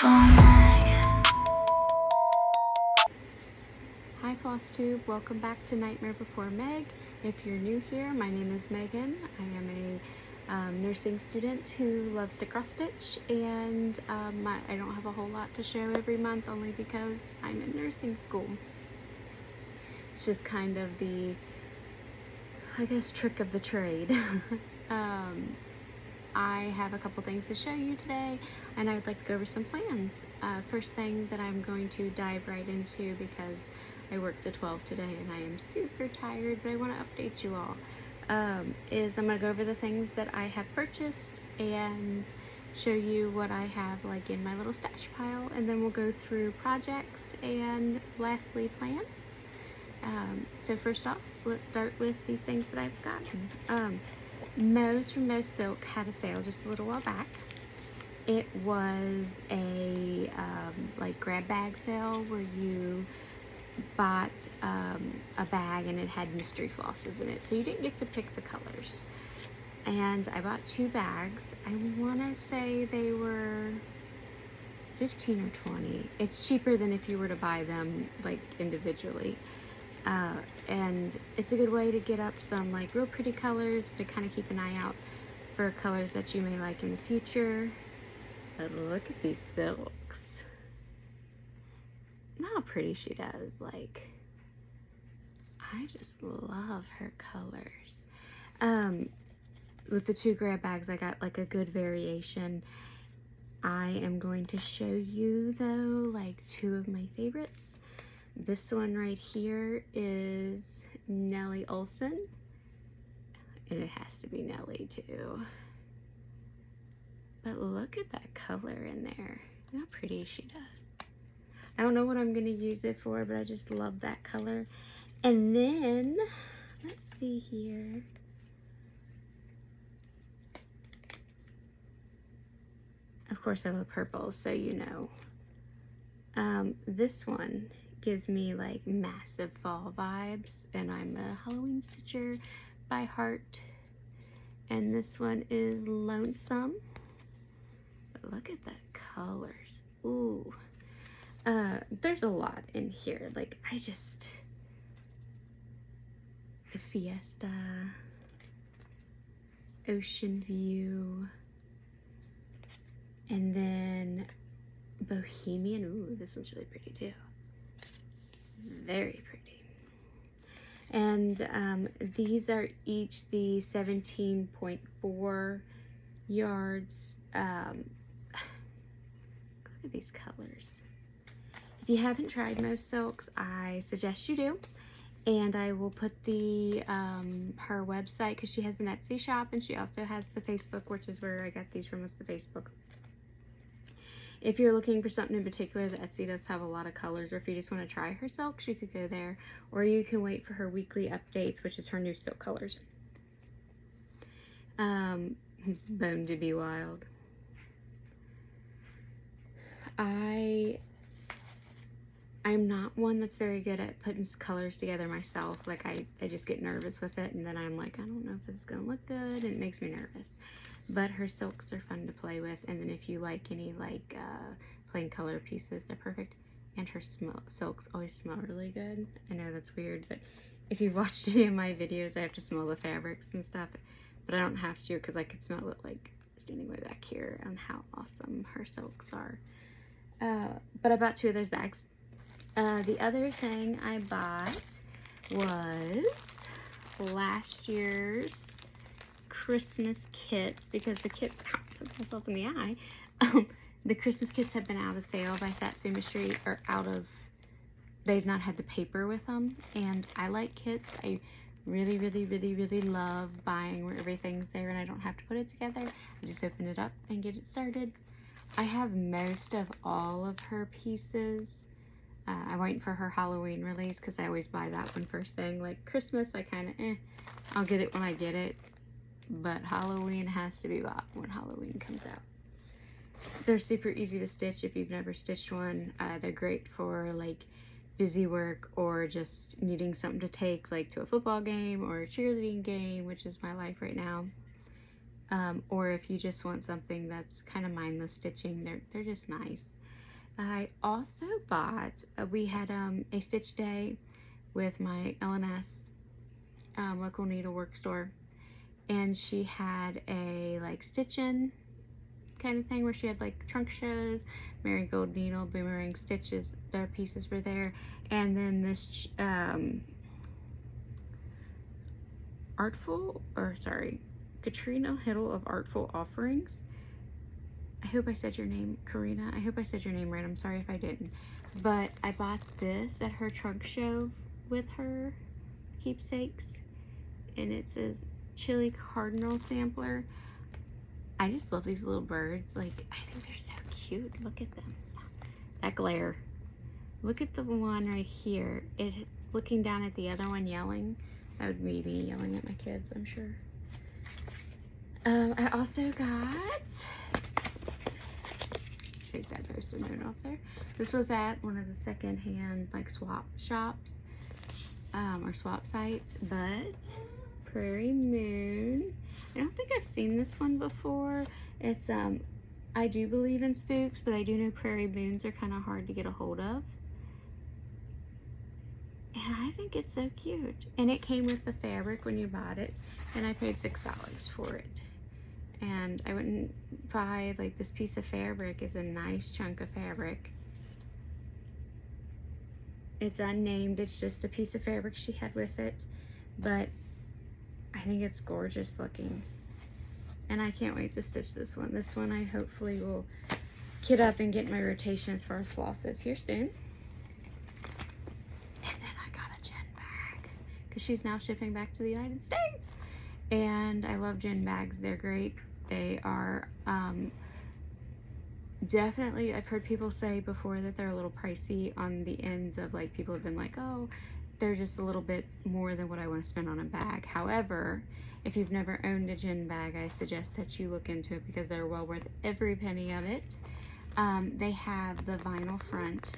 Hi Flosstube, welcome back to Nightmare Before Meg. If you're new here, my name is Megan. I am a nursing student who loves to cross stitch, and I don't have a whole lot to show every month only because I'm in nursing school. It's just kind of the, I guess, trick of the trade. I have a couple things to show you today, and I would like to go over some plans. First thing that I'm going to dive right into, because I worked to 12 today and I am super tired, but I want to update you all, is I'm going to go over the things that I have purchased and show you what I have like in my little stash pile, and then we'll go through projects and lastly plans. So first off, let's start with these things that I've gotten. Moe's from Moe's Silk had a sale just a little while back. It was a like grab bag sale where you bought a bag and it had mystery flosses in it, so you didn't get to pick the colors. And I bought 2 bags. I want to say they were 15 or 20. It's cheaper than if you were to buy them like individually. And it's a good way to get up some like real pretty colors, to kind of keep an eye out for colors that you may like in the future. But look at these silks. How pretty she does. Like, I just love her colors. With the 2 grab bags, I got like a good variation. I am going to show you though like 2 of my favorites. This one right here is Nellie Olson, and it has to be Nellie too. But look at that color in there. Look how pretty she does. I don't know what I'm going to use it for, but I just love that color. And then, let's see here. Of course I love purple, so you know. This one gives me like massive fall vibes, and I'm a Halloween stitcher by heart. And this one is Lonesome. But look at the colors. Ooh. There's a lot in here. Like, the Fiesta, Ocean View, and then Bohemian. Ooh, this one's really pretty too. Very pretty. And these are each the 17.4 yards. Look at these colors. If you haven't tried Moe's Silks, I suggest you do. And I will put the her website, because she has an Etsy shop, and she also has the Facebook, which is where I got these from, is the Facebook. If you're looking for something in particular, the Etsy does have a lot of colors, or if you just want to try her silks, you could go there, or you can wait for her weekly updates, which is her new silk colors. Bone to be Wild. I'm not one that's very good at putting colors together myself. Like, I just get nervous with it, and then I'm like, I don't know if this is gonna look good, and it makes me nervous. But her silks are fun to play with, and then if you like any like plain color pieces, they're perfect. And her silks always smell really good. I know that's weird, but if you've watched any of my videos, I have to smell the fabrics and stuff, but I don't have to, because I could smell it like standing way back here on how awesome her silks are. But I bought 2 of those bags. The other thing I bought was last year's Christmas kits, because the kits, put myself in the eye, the Christmas kits have been out of sale by Satsuma Street, or they've not had the paper with them, and I like kits. I really love buying where everything's there and I don't have to put it together. I just open it up and get it started. I have most of all of her pieces. I'm waiting for her Halloween release, because I always buy that one first thing. Like Christmas, I kind of, I'll get it when I get it. But Halloween has to be bought when Halloween comes out. They're super easy to stitch if you've never stitched one. They're great for like busy work, or just needing something to take like to a football game or a cheerleading game, which is my life right now. Or if you just want something that's kind of mindless stitching, they're just nice. I also bought, we had a stitch day with my LNS local needlework store, and she had a like stitch-in kind of thing where she had like trunk shows, Marigold Needle, boomerang stitches, their pieces were there, and then this Katrina Hiddle of Artful Offerings. I hope I said your name, Karina. I hope I said your name right. I'm sorry if I didn't. But I bought this at her trunk show with her keepsakes, and it says Chili Cardinal Sampler. I just love these little birds. Like, I think they're so cute. Look at them. That glare. Look at the one right here. It's looking down at the other one yelling. That would be me yelling at my kids, I'm sure. I also got, take that Post-it note off there. This was at one of the secondhand like swap shops or swap sites, but Prairie Moon. I don't think I've seen this one before. It's I do believe in spooks, but I do know Prairie Moons are kind of hard to get a hold of. And I think it's so cute. And it came with the fabric when you bought it, and I paid $6 for it. And I wouldn't buy, like, this piece of fabric is a nice chunk of fabric. It's unnamed, it's just a piece of fabric she had with it, but I think it's gorgeous looking. And I can't wait to stitch this one. This one I hopefully will kit up and get my rotation as far as flosses here soon. And then I got a Jen bag because she's now shipping back to the United States. And I love Jen bags, they're great. They are definitely, I've heard people say before that they're a little pricey on the ends of, like, people have been like, oh, they're just a little bit more than what I want to spend on a bag. However, if you've never owned a Jen bag, I suggest that you look into it because they're well worth every penny of it. They have the vinyl front,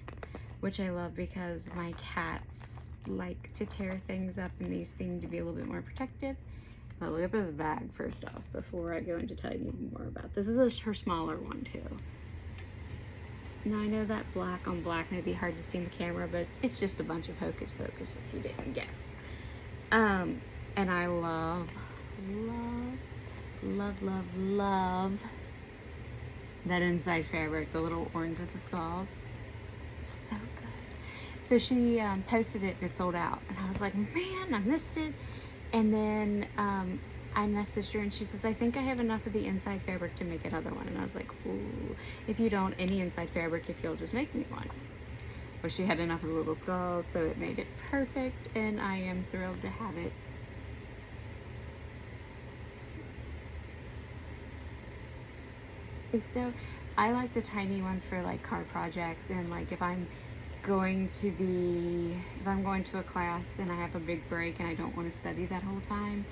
which I love because my cats like to tear things up, and these seem to be a little bit more protective. But look at this bag first off before I go into telling you more about this. This is her smaller one too. Now I know that black on black may be hard to see in the camera, but it's just a bunch of hocus pocus if you didn't guess. And I love that inside fabric, the little orange with the skulls. So good. So she posted it and it sold out, and I was like, man, I missed it. And then I messaged her and she says, I think I have enough of the inside fabric to make another one. And I was like, ooh, if you don't, any inside fabric, if you'll just make me one. Well, she had enough of the little skulls, so it made it perfect, and I am thrilled to have it. So I like the tiny ones for like card projects, and like if I'm going to a class and I have a big break and I don't want to study that whole time,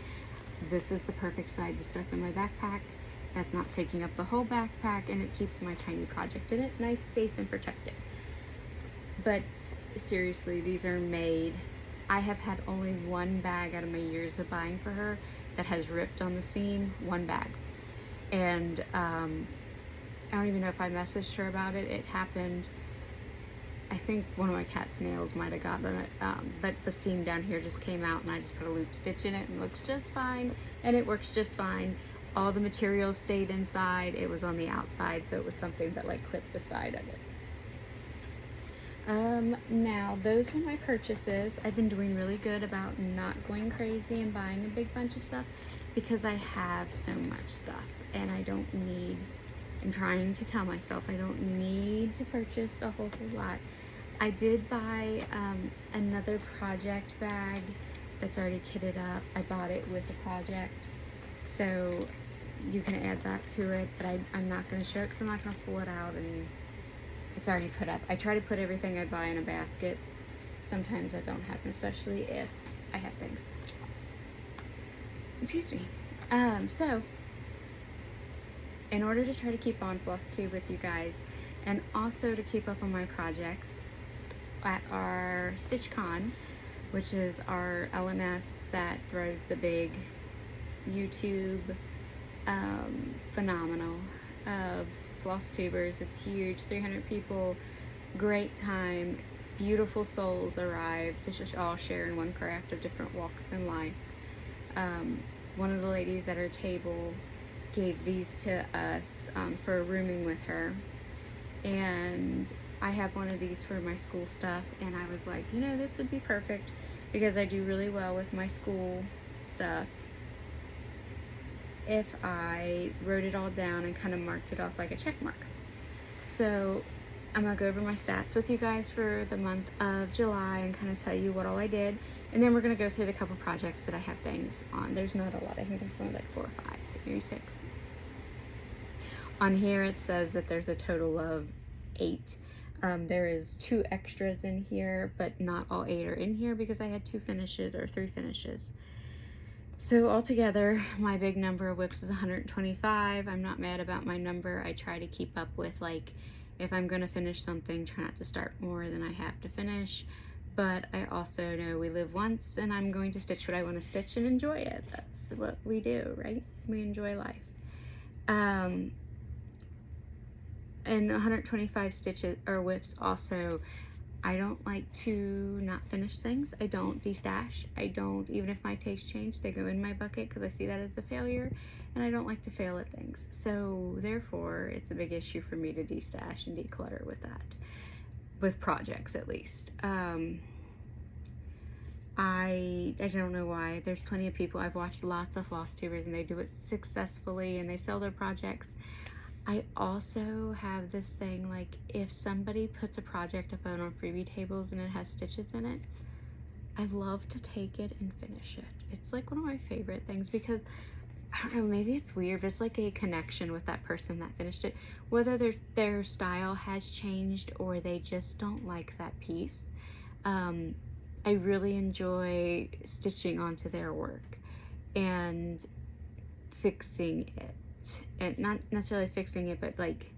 this is the perfect side to stuff in my backpack. That's not taking up the whole backpack, and it keeps my tiny project in it nice, safe, and protected. But seriously, these are made. I have had only one bag out of my years of buying for her that has ripped on the seam, one bag. And I don't even know if I messaged her about it. It happened, I think one of my cat's nails might have gotten it, but the seam down here just came out, and I just put a loop stitch in it, and it looks just fine, and it works just fine. All the material stayed inside. It was on the outside, so it was something that like clipped the side of it. Now those were my purchases. I've been doing really good about not going crazy and buying a big bunch of stuff because I have so much stuff, and I don't need, I'm trying to tell myself I don't need to purchase a whole lot. I did buy another project bag that's already kitted up. I bought it with a project, so you can add that to it, but I'm not going to show it because I'm not going to pull it out, and it's already put up. I try to put everything I buy in a basket. Sometimes that don't happen, especially if I have things. Excuse me. So in order to try to keep on Flosstube with you guys, and also to keep up on my projects at our StitchCon, which is our LNS that throws the big YouTube phenomenal of Flosstubers. It's huge, 300 people great time. Beautiful souls arrive to just all share in one craft of different walks in life. One of the ladies at her table gave these to us for rooming with her, and I have one of these for my school stuff, and I was like, you know, this would be perfect because I do really well with my school stuff if I wrote it all down and kind of marked it off like a check mark. So I'm gonna go over my stats with you guys for the month of July and kind of tell you what all I did, and then we're gonna go through the couple projects that I have things on. There's not a lot. I think there's only like 4 or 5, maybe 6. On here it says that there's a total of 8. There is 2 extras in here, but not all 8 are in here because I had 2 finishes or 3 finishes. So altogether, my big number of whips is 125. I'm not mad about my number. I try to keep up with, like, if I'm going to finish something, try not to start more than I have to finish. But I also know we live once, and I'm going to stitch what I want to stitch and enjoy it. That's what we do, right? We enjoy life. And 125 stitches or whips also, I don't like to not finish things. I don't destash. I don't, even if my tastes change, they go in my bucket because I see that as a failure, and I don't like to fail at things. So therefore, it's a big issue for me to destash and declutter with that, with projects at least. I don't know why. There's plenty of people. I've watched lots of Flosstubers and they do it successfully and they sell their projects. I also have this thing, like, if somebody puts a project up on freebie tables and it has stitches in it, I love to take it and finish it. It's like one of my favorite things because, I don't know, maybe it's weird, but it's like a connection with that person that finished it. Whether their style has changed or they just don't like that piece, I really enjoy stitching onto their work and fixing it. And not necessarily fixing it, but like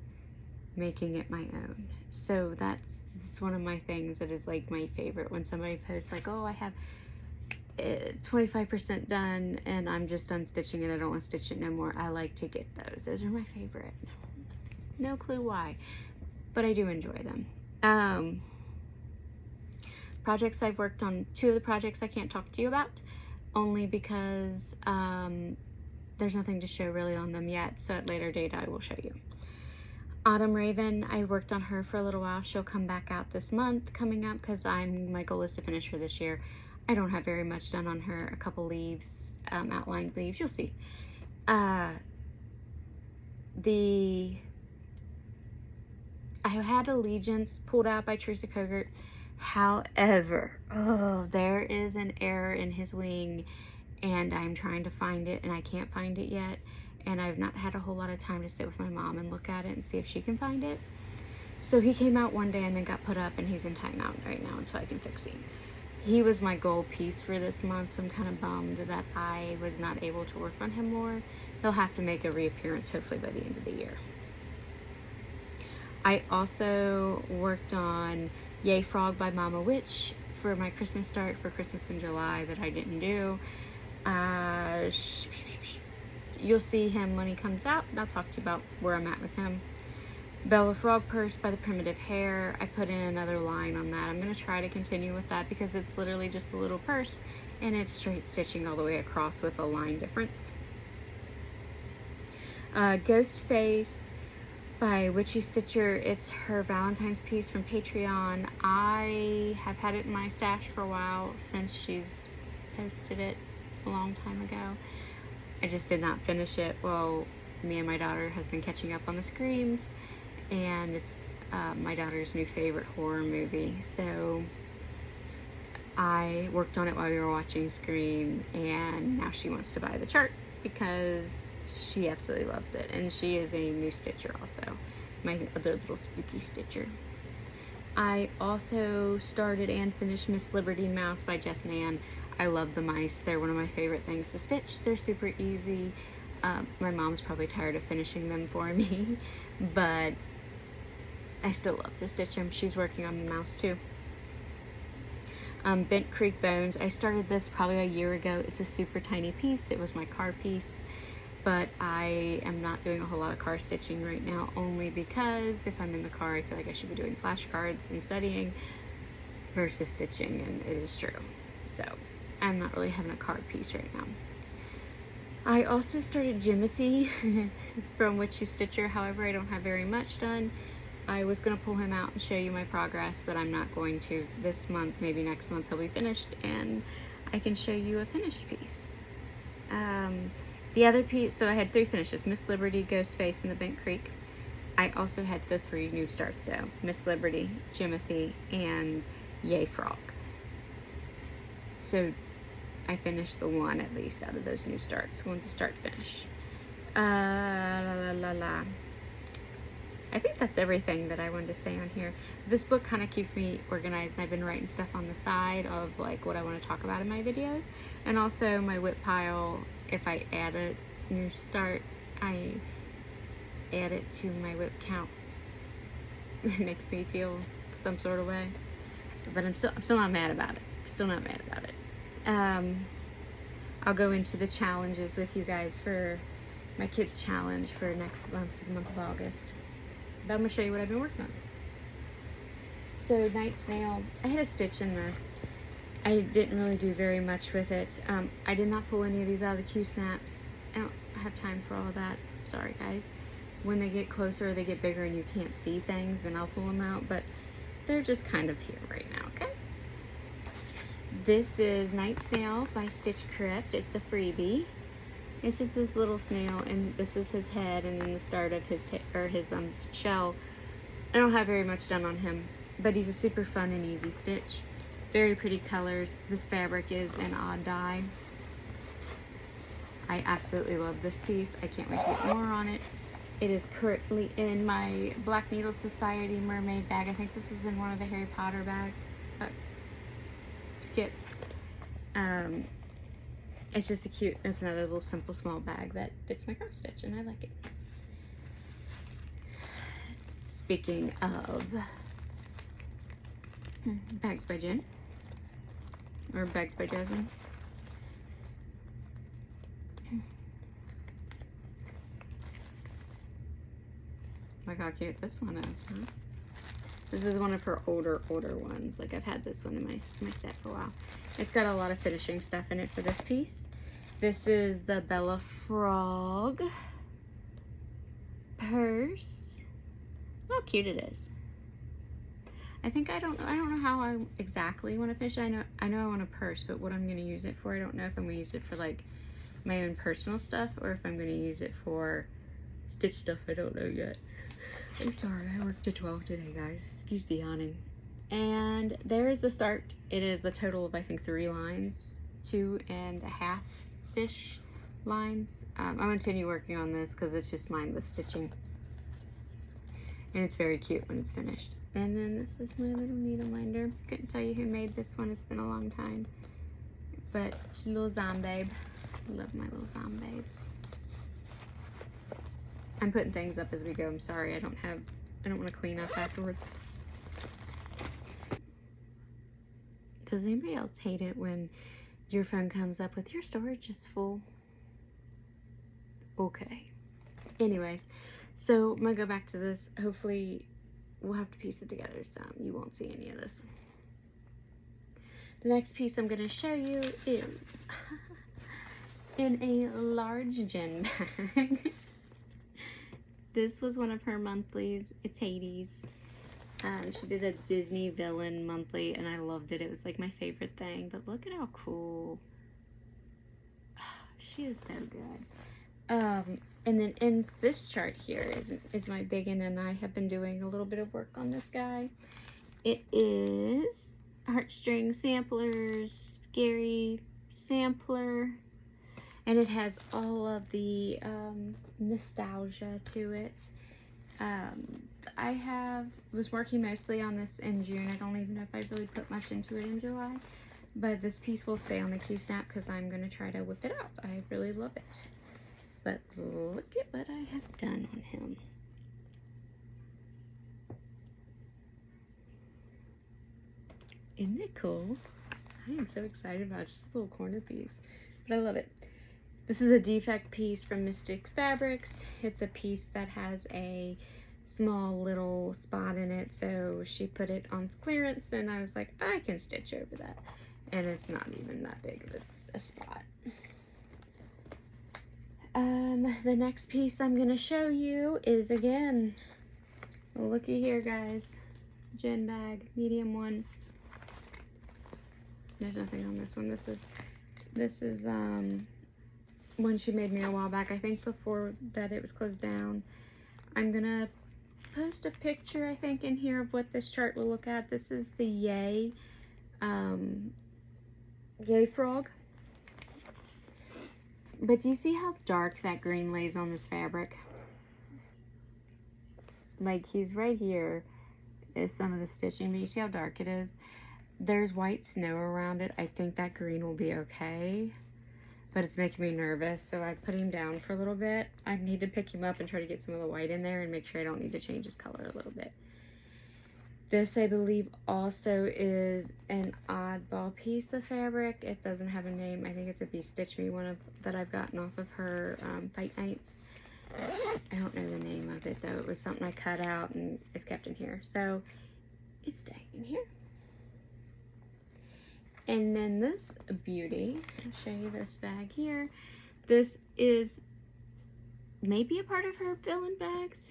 making it my own. So that's one of my things that is like my favorite, when somebody posts like, oh, I have 25% done and I'm just done stitching it, I don't want to stitch it no more. I like to get those are my favorite. No clue why, but I do enjoy them. Projects I've worked on, 2 of the projects I can't talk to you about only because there's nothing to show really on them yet, so at later date I will show you. Autumn Raven, I worked on her for a little while. She'll come back out this month coming up because my goal is to finish her this year. I don't have very much done on her, a couple leaves, outlined leaves, you'll see. I had Allegiance pulled out by Teresa Cogert. However, there is an error in his wing and I'm trying to find it and I can't find it yet, and I've not had a whole lot of time to sit with my mom and look at it and see if she can find it. So he came out one day and then got put up and he's in timeout right now until I can fix him. He was my goal piece for this month, so I'm kind of bummed that I was not able to work on him more. He'll have to make a reappearance hopefully by the end of the year. I also worked on Yay Frog by Mama Witch for my Christmas start for Christmas in July that I didn't do. You'll see him when he comes out, and I'll talk to you about where I'm at with him. Belle Frog purse by the Primitive Hare. I put in another line on that. I'm going to try to continue with that because it's literally just a little purse and it's straight stitching all the way across with a line difference. Ghost Face by Witchy Stitcher. It's her Valentine's piece from Patreon. I have had it in my stash for a while since she's posted it a long time ago. I just did not finish it. Well, me and my daughter has been catching up on the Screams, and it's my daughter's new favorite horror movie. So I worked on it while we were watching Scream, and now she wants to buy the chart because she absolutely loves it, and she is a new stitcher also, my other little spooky stitcher. I also started and finished Miss Liberty Mouse by Just Nan. I love the mice. They're one of my favorite things to stitch. They're super easy. My mom's probably tired of finishing them for me, but I still love to stitch them. She's working on the mouse too. Bent Creek Bones. I started this probably a year ago. It's a super tiny piece. It was my car piece. but I am not doing a whole lot of car stitching right now, only because if I'm in the car, I feel like I should be doing flashcards and studying versus stitching, and it is true. So I'm not really having a card piece right now. I also started Jimothy from Witchy Stitcher. However, I don't have very much done. I was going to pull him out and show you my progress, but I'm not going to this month. Maybe next month he'll be finished and I can show you a finished piece. The other piece, so I had 3 finishes: Miss Liberty, Ghostface, and the Bent Creek. I also had the 3 new starts though: Miss Liberty, Jimothy, and Yay Frog. So I finished the 1 at least out of those new starts. One's a start finish. I think that's everything that I wanted to say on here. This book kind of keeps me organized, and I've been writing stuff on the side of like what I want to talk about in my videos. And also my whip pile, if I add a new start, I add it to my whip count. It makes me feel some sort of way. But I'm still not mad about it. Still not mad about it. I'll go into the challenges with you guys for my kids' challenge for next month, for the month of August. But I'm going to show you what I've been working on. So Night Snail, I had a stitch in this. I didn't really do very much with it. I did not pull any of these out of the Q-snaps. I don't have time for all of that. Sorry guys. When they get closer, they get bigger and you can't see things, then I'll pull them out. But they're just kind of here right now, okay? This is Night Snail by Stitch Crypt. It's a freebie. It's just this little snail, and this is his head, and then the start of his shell. I don't have very much done on him, but he's a super fun and easy stitch. Very pretty colors. This fabric is an odd dye. I absolutely love this piece. I can't wait to get more on it. It is currently in my Black Needle Society mermaid bag. I think this was in one of the Harry Potter bag kits. It's just it's another little simple small bag that fits my cross stitch, and I like it. Speaking of bags by Jen, or bags by Jasmine. Look how cute this one is, huh? This is one of her older ones. Like, I've had this one in my set for a while. It's got a lot of finishing stuff in it for this piece. This is the Belle Frog purse. Look how cute it is. I don't know how I exactly want to finish it. I know I want a purse, but what I'm going to use it for, I don't know if I'm going to use it for like my own personal stuff or if I'm going to use it for stitch stuff. I don't know yet. I'm sorry, I worked to 12 today, guys. Excuse the yawning. And there is the start. It is a total of, I think, 3 lines, 2.5-ish lines. I'm going to continue working on this because it's just mindless stitching. And it's very cute when it's finished. And then this is my little needle minder. Couldn't tell you who made this one. It's been a long time. But she's a little zombabe. I love my little zombabes. I'm putting things up as we go. I'm sorry, I don't want to clean up afterwards. Does anybody else hate it when your phone comes up with your storage is full? Okay. Anyways, so I'm gonna go back to this. Hopefully we'll have to piece it together so you won't see any of this. The next piece I'm gonna show you is in a large Jen bag. This was one of her monthlies. It's Hades. She did a Disney villain monthly, and I loved it. It was like my favorite thing. But look at how cool. She is so good. And then in this chart here is my biggin, and I have been doing a little bit of work on this guy. It is Heartstring Samplers, Scary Sampler. And it has all of the nostalgia to it. I was working mostly on this in June. I don't even know if I really put much into it in July. But this piece will stay on the Q-snap because I'm going to try to whip it out. I really love it. But look at what I have done on him. Isn't it cool? I am so excited about it. Just a little corner piece. But I love it. This is a defect piece from Mystics Fabrics. It's a piece that has a small little spot in it, so she put it on clearance, and I was like, I can stitch over that. And it's not even that big of a spot. The next piece I'm gonna show you is, again, looky here, guys. Gin bag, medium one. There's nothing on this one. This is one she made me a while back. I think before that it was closed down. I'm gonna post a picture, I think, in here of what this chart will look at. This is the Yay Frog. But do you see how dark that green lays on this fabric? Like, he's right here is some of the stitching, but you see how dark it is? There's white snow around it. I think that green will be okay, but it's making me nervous, so I put him down for a little bit. I need to pick him up and try to get some of the white in there and make sure I don't need to change his color a little bit. This, I believe, also is an oddball piece of fabric. It doesn't have a name. I think it's a Be Stitch Me one that I've gotten off of her Fight Nights. I don't know the name of it, though. It was something I cut out, and it's kept in here. So, it's staying in here. And then this beauty, I'll show you this bag here. This is maybe a part of her villain bags.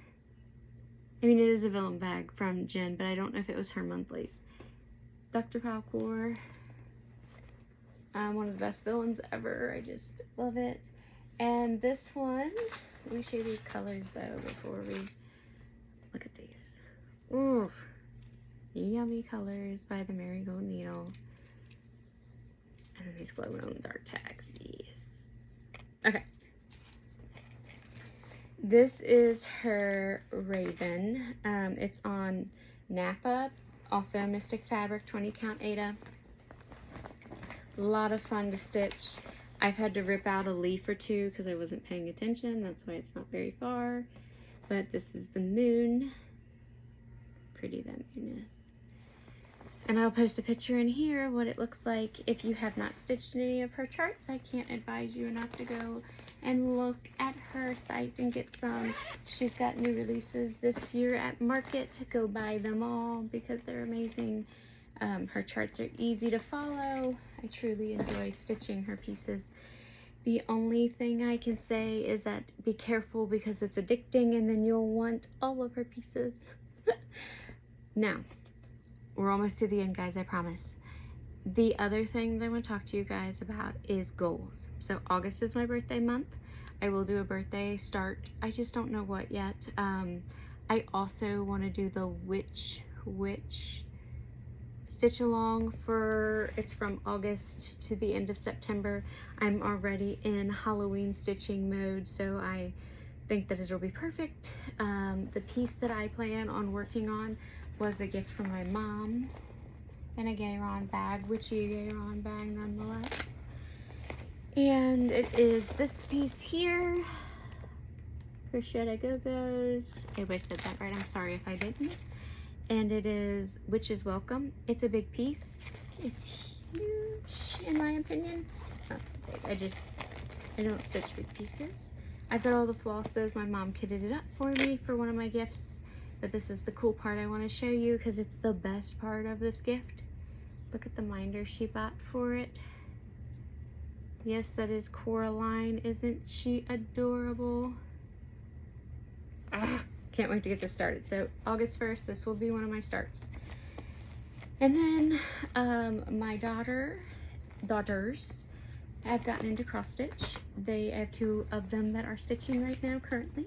I mean, it is a villain bag from Jen, but I don't know if it was her monthlies. Dr. Falcor. One of the best villains ever. I just love it. And this one, let me show you these colors, though, before we look at these. Ooh, yummy colors by the Marigold Needle. And these glow-in-the-dark tags, yes. Okay. This is her Raven. It's on Napa, also Mystic Fabric, 20 count Aida. A lot of fun to stitch. I've had to rip out a leaf or two because I wasn't paying attention. That's why it's not very far. But this is the moon. Pretty that moon is. And I'll post a picture in here of what it looks like. If you have not stitched any of her charts, I can't advise you enough to go and look at her site and get some. She's got new releases this year at market. Go buy them all because they're amazing. Her charts are easy to follow. I truly enjoy stitching her pieces. The only thing I can say is that be careful because it's addicting and then you'll want all of her pieces. Now, we're almost to the end, guys, I promise. The other thing that I want to talk to you guys about is goals. So August is my birthday month. I will do a birthday start. I just don't know what yet. I also want to do the Witch Stitch Along for, it's from August to the end of September. I'm already in Halloween stitching mode, so I think that it'll be perfect. The piece that I plan on working on was a gift from my mom in a Gayron bag, Witchy Gayron bag nonetheless. And it is this piece here, Crochet Go-Go's. Everybody said that right, I'm sorry if I didn't. And it is Witch's Welcome. It's a big piece. It's huge in my opinion. It's not that big, I don't stitch big pieces. I've got all the flosses. My mom kitted it up for me for one of my gifts. But this is the cool part I want to show you because it's the best part of this gift. Look at the minder she bought for it. Yes, that is Coraline. Isn't she adorable? Can't wait to get this started. So August 1st, this will be one of my starts. And then my daughters have gotten into cross stitch. I have two of them that are stitching right now currently.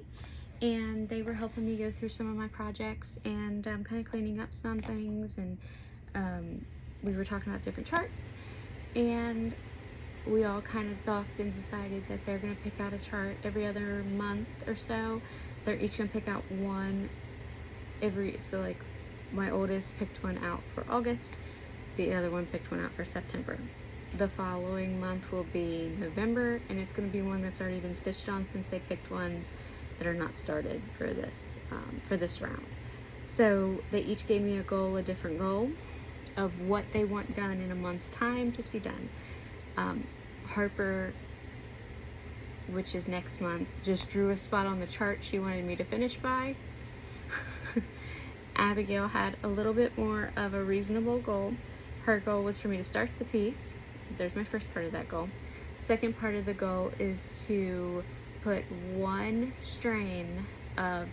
And they were helping me go through some of my projects and kind of cleaning up some things, and we were talking about different charts, and we all kind of talked and decided that they're going to pick out a chart every other month or so. They're each going to pick out one so like my oldest picked one out for August, the other one picked one out for September. The following month will be November, and it's going to be one that's already been stitched on since they picked ones that are not started for this round. So they each gave me a goal, a different goal of what they want done in a month's time to see done. Harper which is next month. Just drew a spot on the chart she wanted me to finish by. Abigail had a little bit more of a reasonable goal. Her goal was for me to start the piece. There's my first part of that goal. Second part of the goal is to put one strain of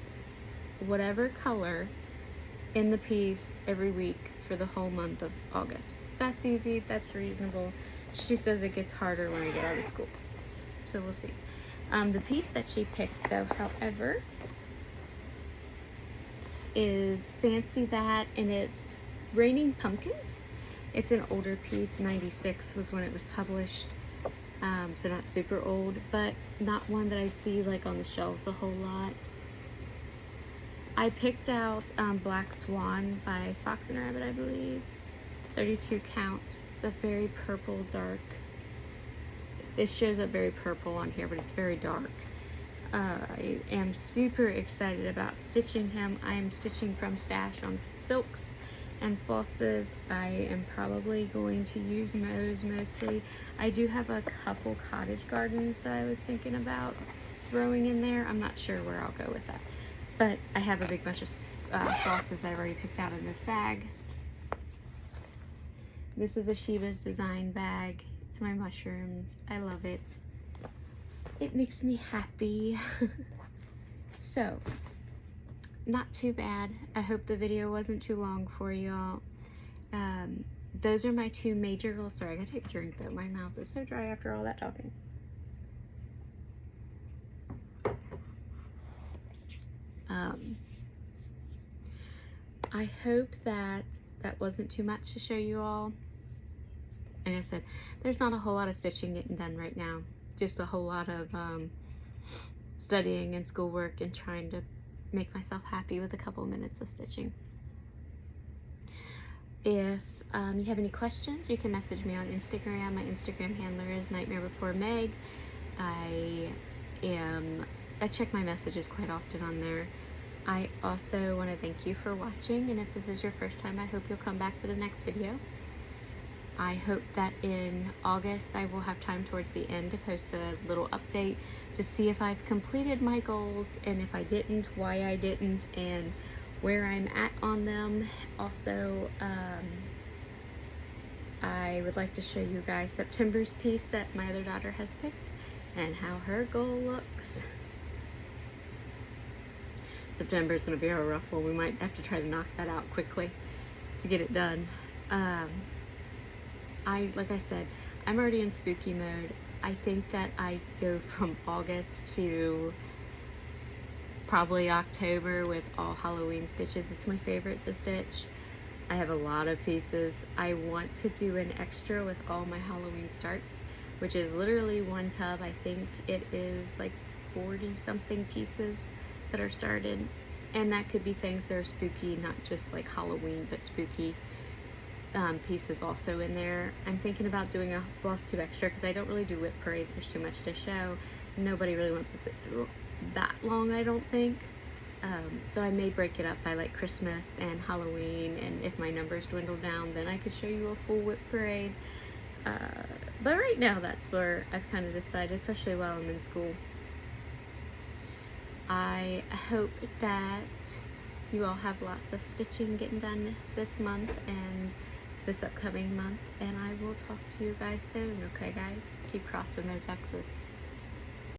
whatever color in the piece every week for the whole month of August. That's easy, that's reasonable. She says it gets harder when I get out of school, so we'll see. The piece that she picked though, however, is Fancy That, and it's Raining Pumpkins. It's an older piece, 96 was when it was published, so not super old, but not one that I see like on the shelves a whole lot. I picked out Black Swan by Fox and Rabbit, I believe, 32 count. It's a very purple dark. This shows up very purple on here, but it's very dark. I am super excited about stitching him. I am stitching from stash on silks and flosses. I am probably going to use those mostly. I do have a couple cottage gardens that I was thinking about throwing in there. I'm not sure where I'll go with that, but I have a big bunch of flosses I've already picked out in this bag. This is a Shiva's Design bag. It's my mushrooms. I love it. It makes me happy. So, not too bad. I hope the video wasn't too long for y'all. Those are my two major goals. Sorry, I gotta take a drink though. My mouth is so dry after all that talking. I hope that wasn't too much to show you all. Like I said, there's not a whole lot of stitching getting done right now. Just a whole lot of studying and schoolwork and trying to make myself happy with a couple minutes of stitching. If you have any questions, you can message me on Instagram. My Instagram handler is Nightmare Before Meg. I check my messages quite often on there. I also want to thank you for watching, and if this is your first time, I hope you'll come back for the next video. I hope that in August I will have time towards the end to post a little update to see if I've completed my goals, and if I didn't, why I didn't, and where I'm at on them. Also, I would like to show you guys September's piece that my other daughter has picked and how her goal looks. September is going to be a rough one. We might have to try to knock that out quickly to get it done. Like I said, I'm already in spooky mode. I think that I go from August to probably October with all Halloween stitches. It's my favorite to stitch. I have a lot of pieces. I want to do an extra with all my Halloween starts, which is literally one tub. I think it is like 40 something pieces that are started, and that could be things that are spooky, not just like Halloween, but spooky pieces also in there. I'm thinking about doing a Flosstube extra because I don't really do whip parades. There's too much to show. Nobody really wants to sit through that long, I don't think. So I may break it up by like Christmas and Halloween, and if my numbers dwindle down, then I could show you a full whip parade. But right now, that's where I've kind of decided, especially while I'm in school. I hope that you all have lots of stitching getting done this month and this upcoming month, and I will talk to you guys soon. Okay guys, keep crossing those X's.